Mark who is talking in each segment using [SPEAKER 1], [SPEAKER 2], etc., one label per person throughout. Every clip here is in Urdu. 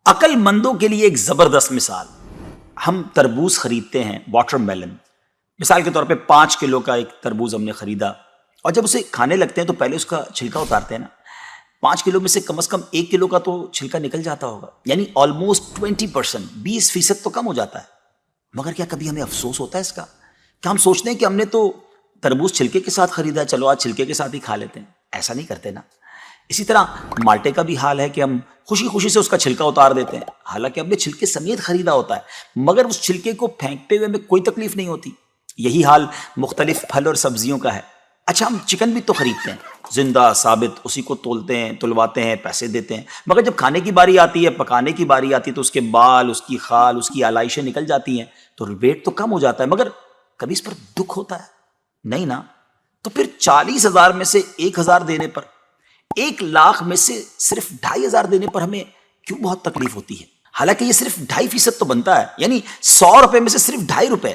[SPEAKER 1] عقل مندوں کے لیے ایک زبردست مثال. ہم تربوز خریدتے ہیں، واٹر میلن. مثال کے طور پہ 5 کلو کا ایک تربوز ہم نے خریدا، اور جب اسے کھانے لگتے ہیں تو پہلے اس کا چھلکا اتارتے ہیں نا. 5 کلو میں سے کم از کم 1 کلو کا تو چھلکا نکل جاتا ہوگا، یعنی آلموسٹ 20%، 20% تو کم ہو جاتا ہے. مگر کیا کبھی ہمیں افسوس ہوتا ہے اس کا؟ کیا ہم سوچتے ہیں کہ ہم نے تو تربوز چھلکے کے ساتھ خریدا ہے، چلو آج چھلکے کے ساتھ ہی کھا لیتے ہیں؟ ایسا نہیں کرتے نا. اسی طرح مالٹے کا بھی حال ہے کہ ہم خوشی خوشی سے اس کا چھلکا اتار دیتے ہیں، حالانکہ ہم نے چھلکے سمیت خریدا ہوتا ہے، مگر اس چھلکے کو پھینکتے ہوئے ہمیں کوئی تکلیف نہیں ہوتی. یہی حال مختلف پھل اور سبزیوں کا ہے. اچھا، ہم چکن بھی تو خریدتے ہیں، زندہ ثابت، اسی کو تولتے ہیں، تلواتے ہیں، پیسے دیتے ہیں، مگر جب کھانے کی باری آتی ہے، پکانے کی باری آتی ہے، تو اس کے بال، اس کی خال، اس کی آلائشیں نکل جاتی ہیں، تو ویٹ تو کم ہو جاتا ہے، مگر کبھی اس پر دکھ ہوتا ہے؟ نہیں نا. تو پھر 40,000 میں سے 1,000 دینے پر، 1,00,000 میں سے صرف 2,500 دینے پر ہمیں کیوں بہت تکلیف ہوتی ہے؟ حالانکہ یہ صرف 2.5% تو بنتا ہے، یعنی 100 روپے میں سے صرف 2.5 روپے.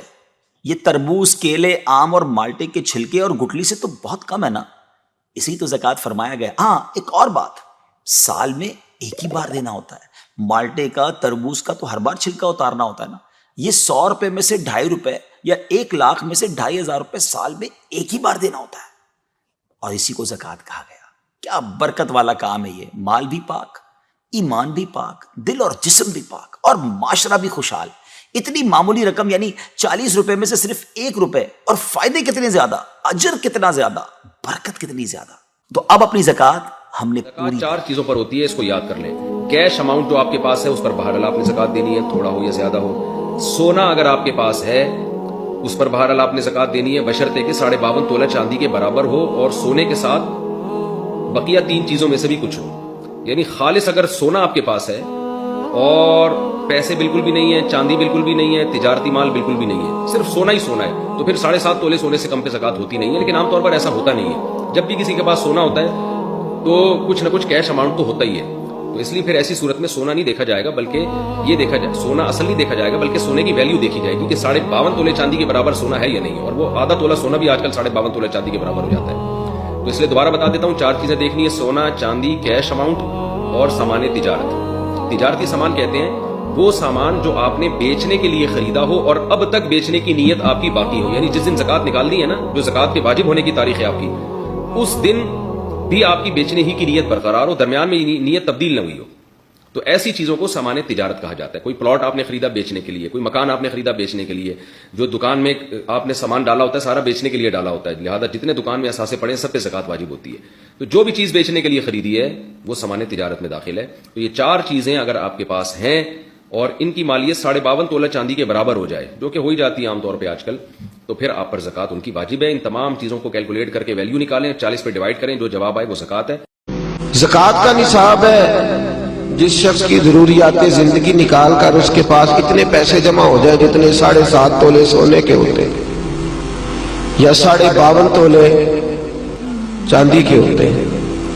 [SPEAKER 1] یہ تربوز، کیلے، آم اور مالٹے کے چھلکے اور گٹلی سے تو بہت کم ہے نا. اسی تو زکوٰۃ فرمایا گیا. ہاں، ایک اور بات، سال میں ایک ہی بار دینا ہوتا ہے. مالٹے کا، تربوز کا تو ہر بار چھلکا اتارنا ہوتا ہے نا. یہ 100 روپے میں سے 2.5 روپے یا 1,00,000 میں سے 2,500 روپے سال میں ایک ہی بار دینا ہوتا ہے، اور اسی کو زکوٰۃ کہا گیا. کیا برکت والا کام ہے یہ. مال بھی پاک، ایمان بھی پاک، دل اور جسم بھی پاک، اور معاشرہ بھی خوشحال. اتنی معمولی رقم، یعنی 40 روپے میں سے صرف 1 روپے، اور فائدے کتنے زیادہ، اجر کتنا زیادہ، برکت کتنی زیادہ. تو اب اپنی زکوٰۃ ہم نے پوری
[SPEAKER 2] 4 چیزوں پر ہوتی ہے، اس کو یاد کر لیں. کیش اماؤنٹ جو آپ کے پاس ہے اس پر بہرحال آپ نے زکوٰۃ دینی ہے، تھوڑا ہو یا زیادہ ہو. سونا اگر آپ کے پاس ہے اس پر بہرحال آپ نے زکوٰۃ دینی ہے، بشرطے کہ 52.5 تولہ چاندی کے برابر ہو، اور سونے کے ساتھ بقیہ 3 چیزوں میں سے بھی کچھ ہو. یعنی خالص اگر سونا آپ کے پاس ہے اور پیسے بالکل بھی نہیں ہے، چاندی بالکل بھی نہیں ہے، تجارتی مال بالکل بھی نہیں ہے، صرف سونا ہی سونا ہے، تو پھر 7.5 تولے سونے سے کم پہ زکوٰۃ ہوتی نہیں ہے. لیکن عام طور پر ایسا ہوتا نہیں ہے. جب بھی کسی کے پاس سونا ہوتا ہے تو کچھ نہ کچھ کیش اماؤنٹ تو ہوتا ہی ہے. تو اس لیے پھر ایسی صورت میں سونا نہیں دیکھا جائے گا، بلکہ یہ دیکھا جائے، سونا اصل نہیں دیکھا جائے گا، بلکہ سونے کی ویلیو دیکھی جائے گی کہ 52.5 تولے چاندی کے برابر سونا ہے یا نہیں. اور وہ آدھا تولہ سونا بھی آج کل 52.5 تولے چاندی کے برابر ہو جاتا ہے. تو اس لیے دوبارہ بتا دیتا ہوں، 4 چیزیں دیکھنی ہے: سونا، چاندی، کیش اماؤنٹ اور سامان تجارت. تجارتی سامان کہتے ہیں وہ سامان جو آپ نے بیچنے کے لیے خریدا ہو اور اب تک بیچنے کی نیت آپ کی باقی ہو. یعنی جس دن زکوٰۃ نکالنی ہے نا، جو زکوٰۃ کے واجب ہونے کی تاریخ ہے آپ کی، اس دن بھی آپ کی بیچنے ہی کی نیت برقرار ہو، درمیان میں نیت تبدیل نہ ہوئی ہو. تو ایسی چیزوں کو سامان تجارت کہا جاتا ہے. کوئی پلاٹ آپ نے خریدا بیچنے کے لیے، کوئی مکان آپ نے خریدا بیچنے کے لیے، جو دکان میں آپ نے سامان ڈالا ہوتا ہے سارا بیچنے کے لیے ڈالا ہوتا ہے، لہذا جتنے دکان میں اثاثے پڑے ہیں سب پہ زکوٰۃ واجب ہوتی ہے. تو جو بھی چیز بیچنے کے لیے خریدی ہے وہ سامان تجارت میں داخل ہے. تو یہ 4 چیزیں اگر آپ کے پاس ہیں اور ان کی مالیت 52.5 تولہ چاندی کے برابر ہو جائے، جو کہ ہو ہی جاتی ہے عام طور پہ آج کل، تو پھر آپ پر زکوٰۃ ان کی واجب ہے. ان تمام چیزوں کو کیلکولیٹ کر کے ویلیو نکالیں، 40 پہ ڈیوائڈ کریں، جو جواب آئے وہ زکوٰۃ ہے.
[SPEAKER 3] زکوٰۃ کا نصاب ہے جس شخص کی ضروریات زندگی نکال کر اس کے پاس اتنے پیسے جمع ہو جائیں جتنے 7.5 تولے سونے کے ہوتے ہیں یا 52.5 تولے چاندی کے ہوتے ہیں،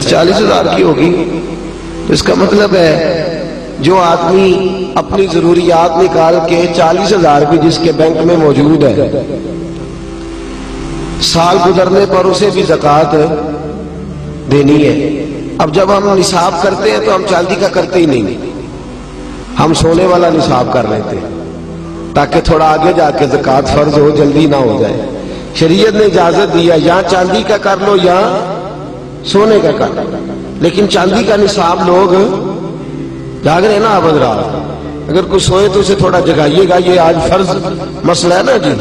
[SPEAKER 3] 40,000 کی ہوگی. اس کا مطلب ہے جو آدمی اپنی ضروریات نکال کے 40,000 بھی جس کے بینک میں موجود ہے، سال گزرنے پر اسے بھی زکوٰۃ دینی ہے. اب جب ہم نصاب کرتے ہیں تو ہم چاندی کا کرتے ہی نہیں، ہم سونے والا نصاب کر لیتے ہیں تاکہ تھوڑا آگے جا کے زکوٰۃ فرض ہو، جلدی نہ ہو جائے. شریعت نے اجازت دیا یا چاندی کا کر لو یا سونے کا کر لو، لیکن چاندی کا نصاب لوگ جاگ رہے نا ابد رات. اگر کوئی سوئے تو اسے تھوڑا جگائیے گا، یہ آج فرض مسئلہ ہے نا جی،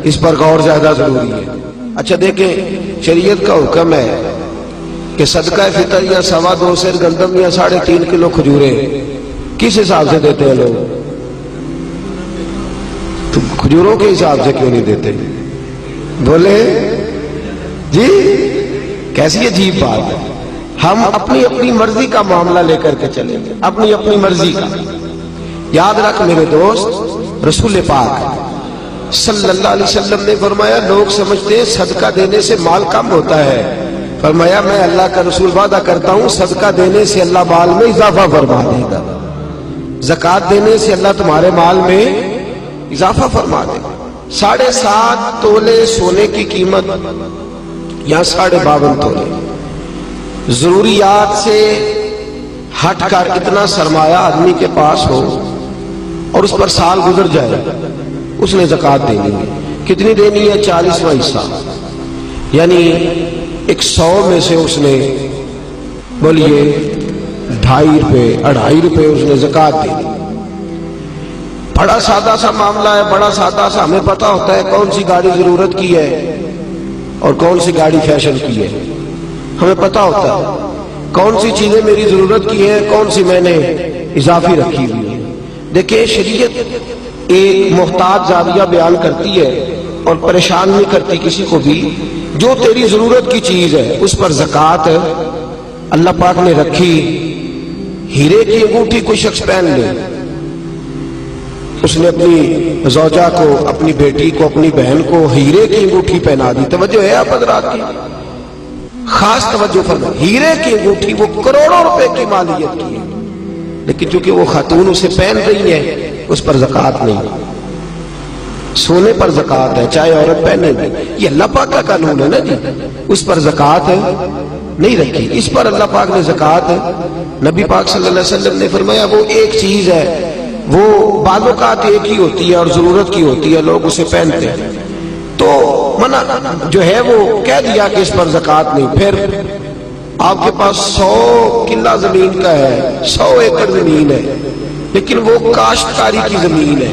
[SPEAKER 3] اس پر غور زیادہ ضروری ہے. اچھا دیکھیں، شریعت کا حکم ہے کہ صدقہ فطر یا 2.25 سیر گندم یا 3.5 کلو کھجوریں کس حساب سے دیتے ہیں لوگ؟ تو کھجوروں کے حساب سے کیوں نہیں دیتے؟ بولے جی، کیسی عجیب بات ہے. ہم اپنی اپنی مرضی کا معاملہ لے کر کے چلیں گے، اپنی اپنی مرضی کا. یاد رکھ میرے دوست، رسول پاک صلی اللہ علیہ وسلم نے فرمایا لوگ سمجھتے ہیں صدقہ دینے سے مال کم ہوتا ہے. فرمایا میں اللہ کا رسول وعدہ کرتا ہوں صدقہ دینے سے اللہ مال میں اضافہ فرما دے گا، زکوٰۃ دینے سے اللہ تمہارے مال میں اضافہ فرما دے گا. 7.5 تولے سونے کی قیمت یا 52.5 تولے ضروریات سے ہٹ کر اتنا سرمایہ آدمی کے پاس ہو اور اس پر سال گزر جائے، اس نے زکوٰۃ دینی ہے۔ کتنی دینی ہے؟ 40واں حصہ، یعنی 100 میں سے اس نے بولیے 2.5 روپے 2.5 روپے اس نے زکوٰۃ دینی۔ بڑا سادہ سا معاملہ ہے، بڑا سادہ سا، ہمیں پتہ ہوتا ہے کون سی گاڑی ضرورت کی ہے اور کون سی گاڑی فیشن کی ہے، ہمیں پتہ ہوتا ہے کون سی چیزیں میری ضرورت کی ہیں، کون سی میں نے اضافی رکھی ہوئی ہے۔ دیکھیں شریعت ایک محتاط زاویہ بیان کرتی ہے اور پریشان نہیں کرتی کسی کو بھی۔ جو تیری ضرورت کی چیز ہے اس پر زکوٰۃ اللہ پاک نے رکھی۔ ہیرے کی انگوٹھی کوئی شخص پہن لے، اس نے اپنی زوجہ کو، اپنی بیٹی کو، اپنی بہن کو ہیرے کی انگوٹھی پہنا دی، توجہ ہے آپ حضرات کی؟ خاص توجہ فرمائیں، ہیرے کی انگوٹھی وہ کروڑوں روپے کی مالیت کی ہے، لیکن چونکہ وہ خاتون اسے پہن رہی ہے اس پر زکوٰۃ نہیں۔ سونے پر زکوٰۃ ہے چاہے عورت پہنے بھی، یہ اللہ پاک کا قانون ہے نا جی، اس پر زکوٰۃ نہیں رکھی۔ اس پر اللہ پاک نے زکوٰۃ، نبی پاک صلی اللہ علیہ وسلم نے فرمایا وہ ایک چیز ہے، وہ بعض اوقات ایک ہی ہوتی ہے اور ضرورت کی ہوتی ہے، لوگ اسے پہنتے ہیں، تو منع جو ہے وہ کہہ دیا کہ اس پر زکوٰۃ نہیں۔ پھر آپ کے پاس 100 کلہ زمین کا ہے، 100 ایکڑ زمین ہے، لیکن وہ کاشتکاری کی زمین ہے،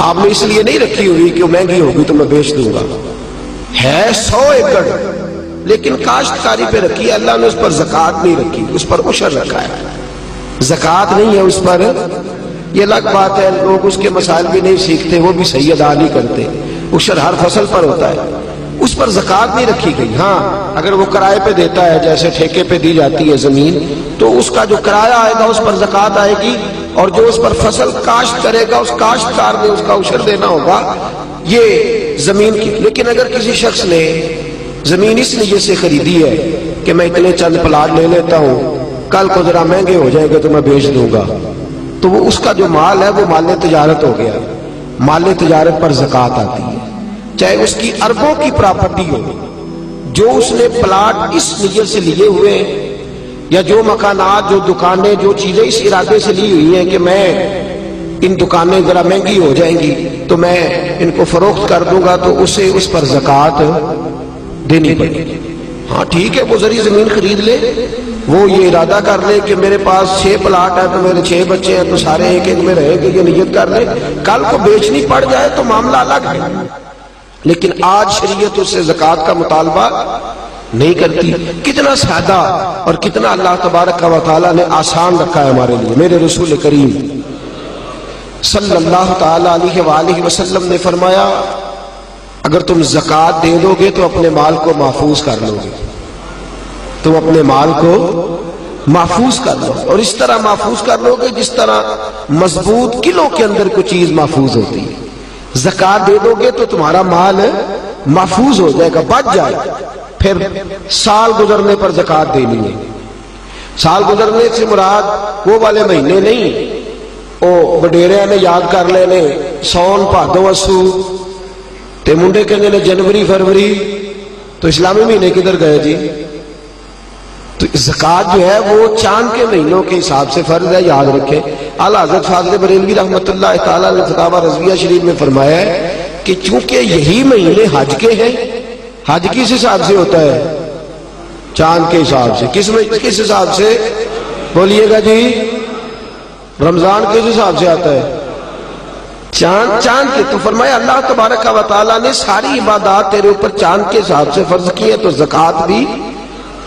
[SPEAKER 3] آپ نے اس لیے نہیں رکھی ہوئی کہ وہ مہنگی ہوگی تو میں بیچ دوں گا، ہے 100 ایکڑ لیکن کاشتکاری پہ رکھی ہے، اللہ نے اس پر زکوٰۃ نہیں رکھی، اس پر عشر رکھا ہے، زکوٰۃ نہیں ہے اس پر۔ یہ الگ بات ہے، لوگ اس کے مسائل بھی نہیں سیکھتے، وہ بھی صحیح ادا نہیں کرتے، عشر ہر فصل پر ہوتا ہے، اس پر زکوٰۃ نہیں رکھی گئی۔ ہاں اگر وہ کرائے پہ دیتا ہے، جیسے ٹھیکے پہ دی جاتی ہے زمین، تو اس کا جو کرایہ آئے گا اس پر زکوٰۃ آئے گی، اور جو اس پر فصل کاشت کرے گا اس کاشتکار نے اس کا عشر دینا ہوگا، یہ زمین کی۔ لیکن اگر کسی شخص نے زمین اس لیے سے خریدی ہے کہ میں اتنے چند پلاٹ لے لیتا ہوں، کل کو ذرا مہنگے ہو جائیں گے تو میں بیچ دوں گا، تو وہ اس کا جو مال ہے وہ مال تجارت ہو گیا، مال تجارت پر زکوٰۃ آتی ہے، چاہے اس کی اربوں کی پراپرٹی ہو۔ جو اس نے پلاٹ اس نیت سے لیے ہوئے ہیں، یا جو مکانات، جو دکانیں، جو چیزیں اس ارادے سے لی ہوئی ہیں کہ میں ان دکانیں ذرا مہنگی ہو جائیں گی تو میں ان کو فروخت کر دوں گا، تو اسے اس پر زکوٰۃ دینی پڑے گی۔ ہاں ٹھیک ہے، وہ ذری زمین خرید لے، وہ یہ ارادہ کر لے کہ میرے پاس 6 پلاٹ ہے تو میرے 6 بچے ہیں تو سارے ایک ایک میں رہیں گے، یہ نیت کر لے، کل کو بیچنی پڑ جائے تو معاملہ الگ ہے۔ لیکن آج شریعت اس سے زکوٰۃ کا مطالبہ نہیں کرتی۔ کتنا سادہ اور کتنا اللہ تبارک و تعالیٰ نے آسان رکھا ہے ہمارے لیے۔ میرے رسول کریم صلی اللہ تعالی علیہ وآلہ وسلم نے فرمایا اگر تم زکوٰۃ دے دو گے تو اپنے مال کو محفوظ کر لو گے، تم اپنے مال کو محفوظ کر لو، اور اس طرح محفوظ کر لو گے جس طرح مضبوط قلعوں کے اندر کوئی چیز محفوظ ہوتی ہے۔ زکوٰۃ دے دو گے تو تمہارا مال محفوظ ہو جائے گا، بچ جائے گا۔ پھر سال گزرنے پر زکوٰۃ دینی ہے۔ سال گزرنے سے مراد وہ والے مہینے نہیں، وہ وڈیرے نے یاد کر لینے سون بھادو اسو تے منڈے کہنے نے جنوری فروری، تو اسلامی مہینے کدھر گئے جی؟ تو زکوٰۃ جو ہے وہ چاند کے مہینوں کے حساب سے فرض ہے، یاد رکھیں۔ اعلیٰ حضرت فاضل بریلوی رحمۃ اللہ تعالیٰ نے فتاوی رضویہ شریف میں فرمایا ہے کہ چونکہ یہی مہینے حج کے ہیں، حج کس حساب سے ہوتا ہے؟ چاند کے حساب سے۔ کس حساب سے بولیے گا جی؟ رمضان کس حساب سے آتا ہے؟ چاند کے۔ تو فرمایا اللہ تبارک و تعالیٰ نے ساری عبادات تیرے اوپر چاند کے حساب سے فرض کی ہے، تو زکوٰۃ بھی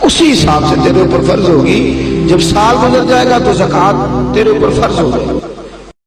[SPEAKER 3] اسی حساب سے تیرے اوپر فرض ہوگی۔ جب سال گزر جائے گا تو زکوٰۃ تیرے اوپر فرض ہو جائے گی۔